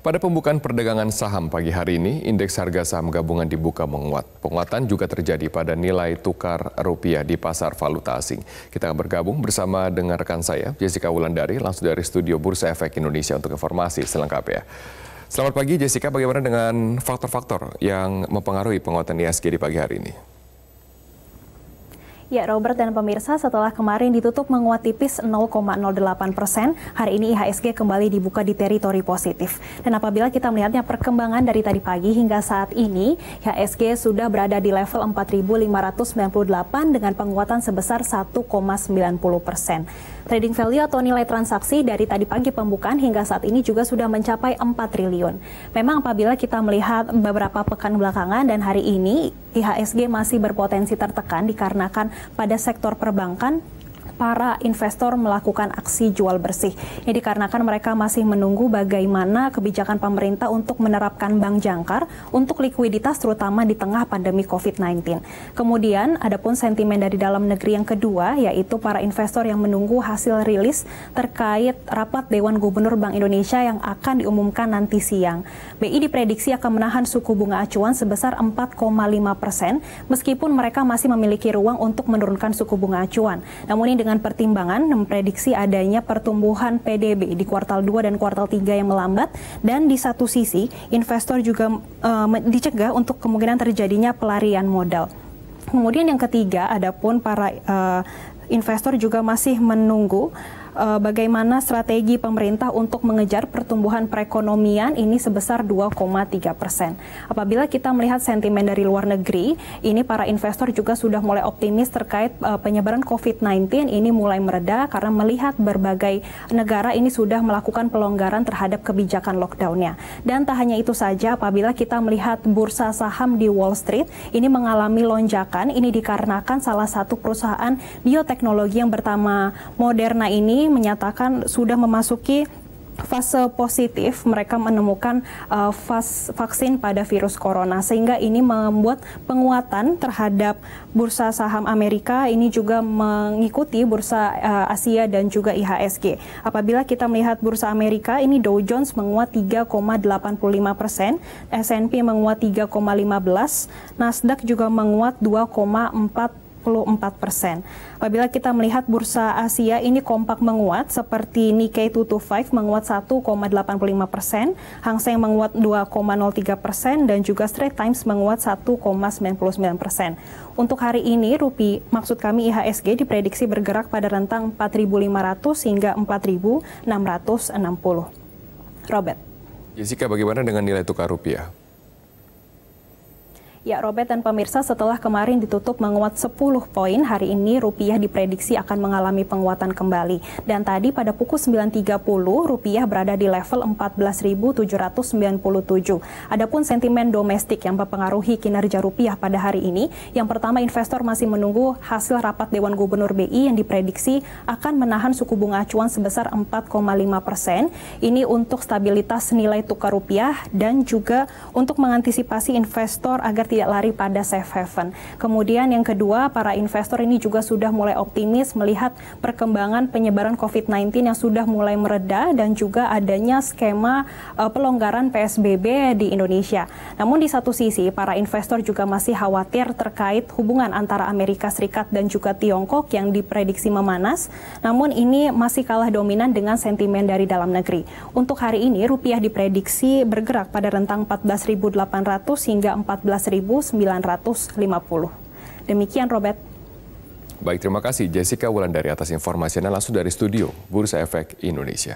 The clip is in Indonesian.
Pada pembukaan perdagangan saham pagi hari ini, indeks harga saham gabungan dibuka menguat. Penguatan juga terjadi pada nilai tukar rupiah di pasar valuta asing. Kita akan bergabung bersama dengan rekan saya, Jessica Wulandari, langsung dari studio Bursa Efek Indonesia untuk informasi selengkapnya. Selamat pagi Jessica, bagaimana dengan faktor-faktor yang mempengaruhi penguatan IHSG di pagi hari ini? Ya, Robert dan pemirsa, setelah kemarin ditutup menguat tipis 0,08%, hari ini IHSG kembali dibuka di teritori positif. Dan apabila kita melihatnya perkembangan dari tadi pagi hingga saat ini, IHSG sudah berada di level 4.598 dengan penguatan sebesar 1,90%. Trading value atau nilai transaksi dari tadi pagi pembukaan hingga saat ini juga sudah mencapai 4 triliun. Memang apabila kita melihat beberapa pekan belakangan dan hari ini, IHSG masih berpotensi tertekan dikarenakan pada sektor perbankan, para investor melakukan aksi jual bersih. Ini dikarenakan mereka masih menunggu bagaimana kebijakan pemerintah untuk menerapkan bank jangkar untuk likuiditas terutama di tengah pandemi COVID-19. Kemudian adapun sentimen dari dalam negeri yang kedua, yaitu para investor yang menunggu hasil rilis terkait rapat Dewan Gubernur Bank Indonesia yang akan diumumkan nanti siang. BI diprediksi akan menahan suku bunga acuan sebesar 4,5% meskipun mereka masih memiliki ruang untuk menurunkan suku bunga acuan. Namun ini dengan pertimbangan memprediksi adanya pertumbuhan PDB di kuartal 2 dan kuartal 3 yang melambat, dan di satu sisi investor juga dicegah untuk kemungkinan terjadinya pelarian modal. Kemudian yang ketiga, adapun para investor juga masih menunggu bagaimana strategi pemerintah untuk mengejar pertumbuhan perekonomian ini sebesar 2,3%. Apabila kita melihat sentimen dari luar negeri, ini para investor juga sudah mulai optimis terkait penyebaran COVID-19 ini mulai mereda karena melihat berbagai negara ini sudah melakukan pelonggaran terhadap kebijakan lockdown-nya. Dan tak hanya itu saja, apabila kita melihat bursa saham di Wall Street ini mengalami lonjakan, ini dikarenakan salah satu perusahaan bioteknologi yang bernama Moderna ini menyatakan sudah memasuki fase positif, mereka menemukan vaksin pada virus corona, sehingga ini membuat penguatan terhadap bursa saham Amerika ini juga mengikuti bursa Asia dan juga IHSG. Apabila kita melihat bursa Amerika, ini Dow Jones menguat 3,85%, S&P menguat 3,15%, Nasdaq juga menguat 2,44%. Apabila kita melihat bursa Asia ini kompak menguat, seperti Nikkei 225 menguat 1,85%, Hang Seng menguat 2,03%, dan juga Straits Times menguat 1,99%. Untuk hari ini, maksud kami IHSG diprediksi bergerak pada rentang 4.500 hingga 4.660. Robert. Jessica, bagaimana dengan nilai tukar rupiah? Ya, Robert dan pemirsa, setelah kemarin ditutup menguat 10 poin, hari ini rupiah diprediksi akan mengalami penguatan kembali. Dan tadi pada pukul 9.30, rupiah berada di level 14.797. Adapun sentimen domestik yang mempengaruhi kinerja rupiah pada hari ini, yang pertama investor masih menunggu hasil rapat Dewan Gubernur BI yang diprediksi akan menahan suku bunga acuan sebesar 4,5%. Ini untuk stabilitas nilai tukar rupiah dan juga untuk mengantisipasi investor agar tidak lari pada safe haven. Kemudian yang kedua, para investor ini juga sudah mulai optimis melihat perkembangan penyebaran COVID-19 yang sudah mulai mereda dan juga adanya skema pelonggaran PSBB di Indonesia. Namun di satu sisi, para investor juga masih khawatir terkait hubungan antara Amerika Serikat dan juga Tiongkok yang diprediksi memanas. Namun ini masih kalah dominan dengan sentimen dari dalam negeri. Untuk hari ini, rupiah diprediksi bergerak pada rentang 14.800 hingga 14.950. Demikian, Robert. Baik, terima kasih Jessica Wulandari atas informasinya langsung dari studio Bursa Efek Indonesia.